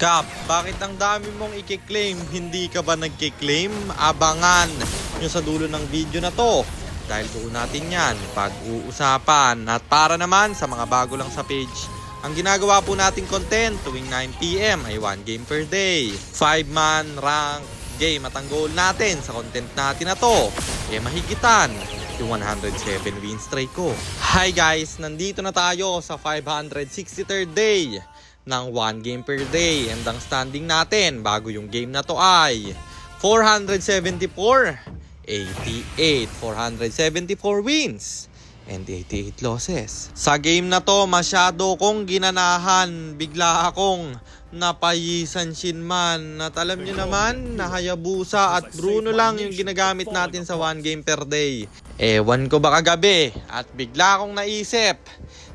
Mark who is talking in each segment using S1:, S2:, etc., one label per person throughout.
S1: Kap, bakit ang dami mong i-claim? Hindi ka ba nag-claim? Abangan nyo sa dulo ng video na to. Dahil doon natin yan pag-uusapan. At para naman sa mga bago lang sa page, ang ginagawa po nating content tuwing 9 PM ay 1 game per day. 5-man rank game at ang goal natin sa content natin na to ay mahigitan yung 107 win streak ko. Hi guys, nandito na tayo sa 563rd day ng 1 game per day. And ang standing natin bago yung game na to ay 474, 88, 474 wins and 88 losses. Sa game na to, masyado kong ginanahan. Bigla akong napayisan Shinman. At alam nyo naman, na Hayabusa at Bruno lang yung ginagamit natin sa 1 game per day. Ewan ko ba kagabi at bigla akong naisip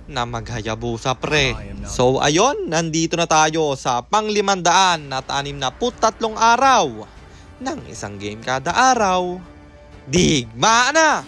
S1: na maghayabusa pre. So ayon, nandito na tayo sa pang-563 araw ng isang game kada araw. Digma na!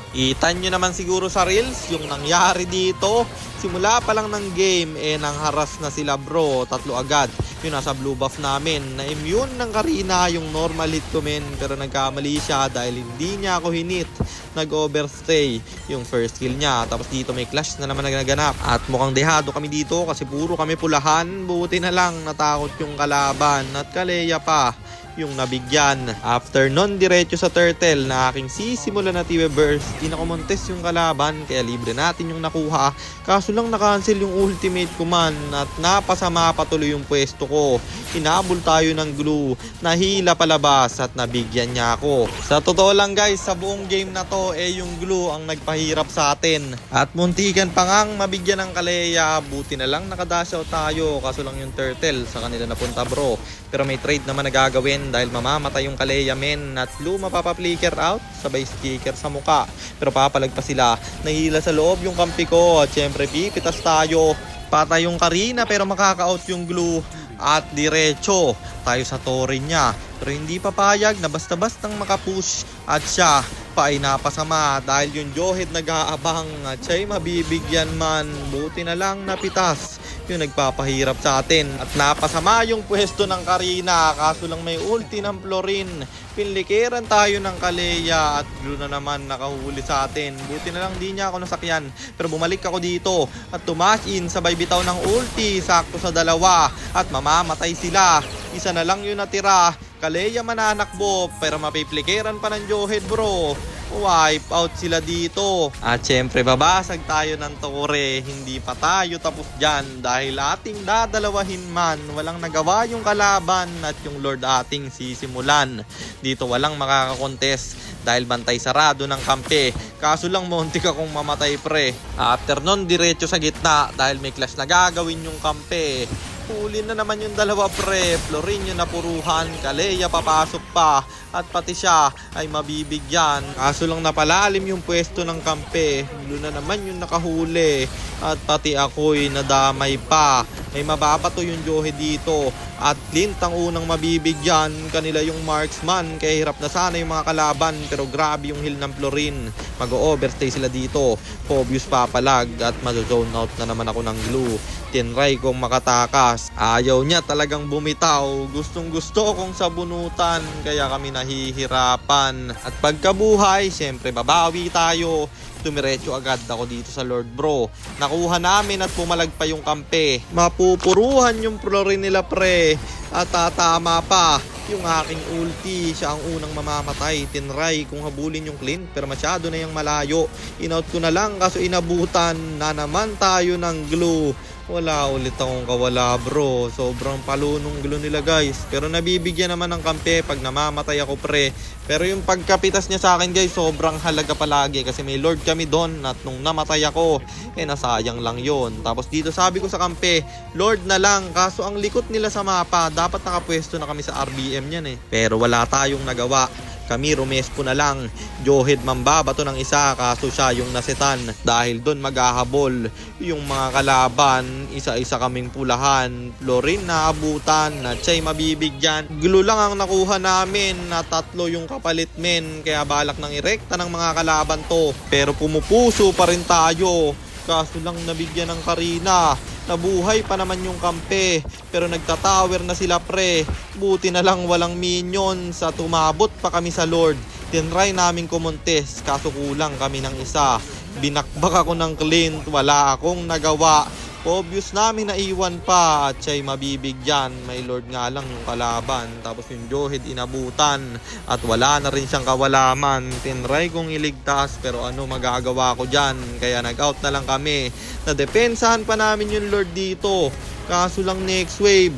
S1: Itan nyo naman siguro sa reels yung nangyari dito. Simula pa lang ng game, nang haras na sila bro. 3 agad. Yung nasa blue buff namin. Na-immune ng Karina yung normal hit ko men. Pero nagkamali siya dahil hindi niya ako hinit. Nag-overstay yung first kill niya. Tapos dito may clash na naman naganap. At mukhang dehado kami dito kasi puro kami pulahan. Buti na lang natakot yung kalaban. At Kaleya pa yung nabigyan. After nun, diretso sa turtle na aking sisimula na TV burst. Inakumontes yung kalaban kaya libre natin yung nakuha. Kaso lang na-cancel yung ultimate ko man at napasama patuloy yung pwesto ko. Hinabol tayo ng glue. Nahila palabas at nabigyan niya ako. Sa totoo lang guys, sa buong game na to yung glue ang nagpahirap sa atin. At muntikan pa ngang mabigyan ng Kaleya. Buti na lang nakadash out tayo. Kaso lang yung turtle sa kanila napunta bro. Pero may trade naman na gagawin dahil mamamatay yung Kaleya men at Blue mapapa-flicker out sabay sticker sa muka. Pero papalag pa sila. Nahila sa loob yung kampi ko at syempre pipitas tayo. Patay yung Karina pero makaka-out yung Glue at diretso tayo sa torre niya. Pero hindi papayag na basta-bastang makapush at siya pa ay napasama dahil yung Johed nag-aabang at siya'y mabibigyan man. Buti na lang napitas yung nagpapahirap sa atin at napasama yung pwesto ng Karina. Kaso lang may ulti ng Florin. Pinlikeran tayo ng Kaleya at Blue na naman nakahuli sa atin. Buti na lang di niya ako nasakyan. Pero bumalik ako dito at tumash in sabay bitaw ng ulti. Sakto sa dalawa at mamamatay sila. Isa na lang yung natira. Kaleya mananakbo pero mapiplikeran pa ng Johed bro. Wipe out sila dito. At syempre babasag tayo ng torre. Hindi pa tayo tapos dyan dahil ating dadalawahin man. Walang nagawa yung kalaban at yung Lord ating sisimulan. Dito walang makakakontes dahil bantay sarado ng kampe. Kaso lang muntik akong mamatay pre. After nun diretso sa gitna dahil may clash na gagawin yung kampe. Huli na naman yung dalawa pre. Florin yung napuruhan. Kaleya papasok pa. At pati siya ay mabibigyan. Kaso lang napalalim yung pwesto ng kampe. Blue na naman yung nakahuli. At pati ako'y nadamay pa. May mababato yung Johe dito. At Clint ang unang mabibigyan. Kanila yung marksman. Kaya hirap na sana yung mga kalaban. Pero grabe yung heal ng Florin. Mag-overstay sila dito. Obvious papalag. At mag-zone out na naman ako ng Glue. Tinry kong makatakas. Ayaw niya talagang bumitaw. Gustong gusto kong sabunutan. Kaya kami nahihirapan. At pagkabuhay, syempre babawi tayo. Tumiretso agad ako dito sa Lord bro. Nakuha namin at pumalag pa yung kampe. Mapupuruhan yung Florin nila pre. At tatama pa yung aking ulti. Siya ang unang mamamatay. Tinry kung habulin yung Clint pero masyado na yung malayo. Inout ko na lang kaso inabutan na naman tayo ng Glue. Wala ulit akong kawala bro. Sobrang palunong Glue nila guys. Pero nabibigyan naman ng kampe pag namamatay ako pre. Pero yung pagkapitas niya sa akin guys, sobrang halaga palagi. Kasi may Lord kami doon at nung namatay ako, nasayang lang yon. Tapos dito sabi ko sa kampe, Lord na lang. Kaso ang likot nila sa mapa, dapat nakapwesto na kami sa RBM niyan Pero wala tayong nagawa. Kami rumespo na lang. Johed mambabato ng isa kaso siya yung nasetan. Dahil doon maghahabol yung mga kalaban. Isa-isa kaming pulahan. Florin na abutan at siya'y mabibigyan. Glue lang ang nakuha namin na 3 yung kapalit men. Kaya balak ng irekta ng mga kalaban to. Pero pumupuso pa rin tayo. kaso lang nabigyan ng Karina. Nabuhay pa naman yung kampe, pero nagtatower na sila pre. Buti na lang walang minions at umabot pa kami sa Lord. Tinry namin kumontes, kaso kulang kami ng isa. Binakbak ako ng Clint, wala akong nagawa. Obvious namin naiwan pa at siya'y mabibigyan. May Lord nga lang yung kalaban. Tapos yung Johed inabutan at wala na rin siyang kawalaman. Tinry kong iligtas pero ano magagawa ko dyan. Kaya nag-out na lang kami. Nadepensahan pa namin yung Lord dito. Kaso lang next wave,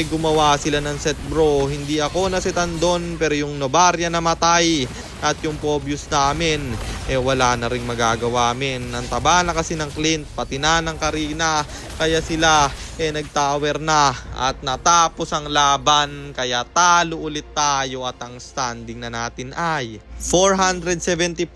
S1: gumawa sila ng set bro. Hindi ako nasetan doon pero yung Novaria namatay. At yung Pobius namin, wala na rin magagawa min. Ang taba na kasi ng Clint, pati na ng Karina. Kaya sila, nag-tower na. At natapos ang laban. Kaya talo ulit tayo at ang standing na natin ay 474,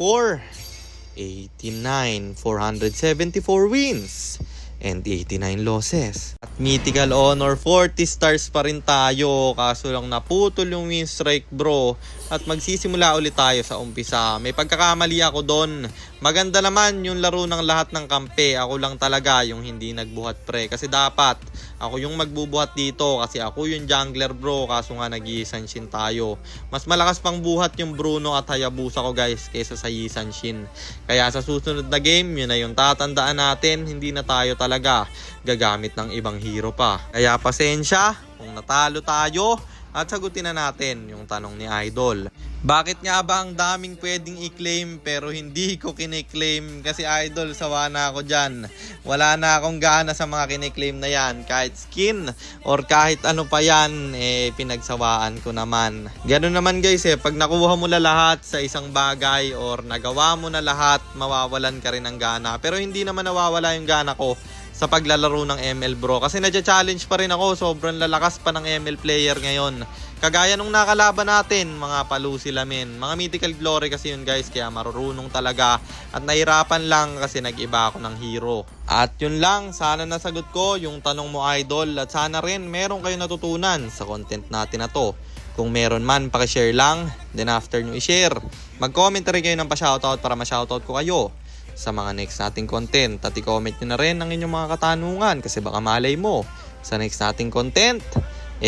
S1: 89, 474 wins. And 89 losses. At Mythical Honor, 40 stars pa rin tayo. Kaso lang naputol yung win streak bro. At magsisimula ulit tayo sa umpisa. May pagkakamali ako doon. Maganda naman yung laro ng lahat ng kampe. Ako lang talaga yung hindi nagbuhat pre. Kasi dapat ako yung magbubuhat dito. Kasi ako yung jungler bro. Kaso nga nag-Yi-Sanshin tayo. Mas malakas pang buhat yung Bruno at Hayabusa ko guys kaysa sa Yi-Sanshin. Kaya sa susunod na game, yun na yung tatandaan natin. Hindi na tayo talaga gagamit ng ibang hero pa. Kaya pasensya kung natalo tayo. At sagutin na natin yung tanong ni Idol. Bakit nga ba ang daming pwedeng i-claim pero hindi ko kine-claim? Kasi Idol, sawa na ako dyan. Wala na akong gana sa mga kine-claim na yan. Kahit skin or kahit ano pa yan, pinagsawaan ko naman. Ganun naman guys pag nakuha mo na lahat sa isang bagay or nagawa mo na lahat, mawawalan ka rin ng gana. Pero hindi naman nawawala yung gana ko sa paglalaro ng ML bro. Kasi nadya-challenge pa rin ako. Sobrang lalakas pa ng ML player ngayon. Kagaya nung nakalaban natin, mga palu sila men. Mga mythical glory kasi yun guys. Kaya marurunong talaga. At nahirapan lang kasi nag-iba ako ng hero. At yun lang. Sana nasagot ko yung tanong mo Idol. At sana rin meron kayo natutunan sa content natin na to. Kung meron man, pakishare lang. Then after nyo i-share, mag-comment rin kayo ng pa-shoutout para ma-shoutout ko kayo sa mga next nating content. At i-comment nyo na rin ang inyong mga katanungan kasi baka malay mo sa next nating content,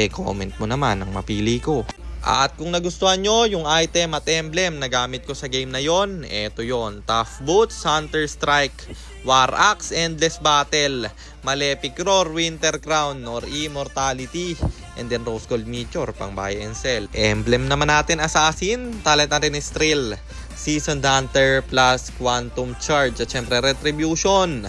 S1: comment mo naman ang mapili ko. At kung nagustuhan nyo yung item at emblem na gamit ko sa game na yon, eto yon: Tough Boots, Hunter Strike, War Axe, Endless Battle, Malefic Roar, Winter Crown or Immortality, and then Rose Gold Meteor pang buy and sell. Emblem naman natin Assassin, talent natin is Thrill, Seasoned Hunter plus Quantum Charge at syempre Retribution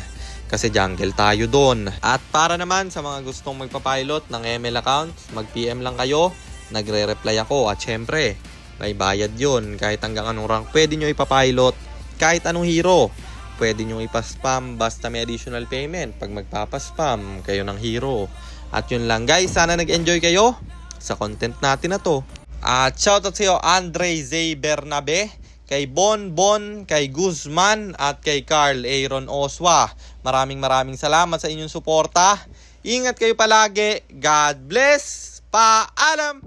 S1: kasi jungle tayo doon. At para naman sa mga gustong magpapilot ng ML account, mag-PM lang kayo, nagre-reply ako. At syempre may bayad yun. Kahit hanggang anong rank pwede nyo ipapilot, kahit anong hero pwede nyo ipaspam basta may additional payment pag magpapaspam kayo ng hero. At yun lang guys, sana nag-enjoy kayo sa content natin na to. At shoutout sa iyo Andre Z. Bernabe, kay Bon, kay Guzman, at kay Carl Aaron Oswa. Maraming salamat sa inyong suporta. Ingat kayo palagi. God bless. Paalam!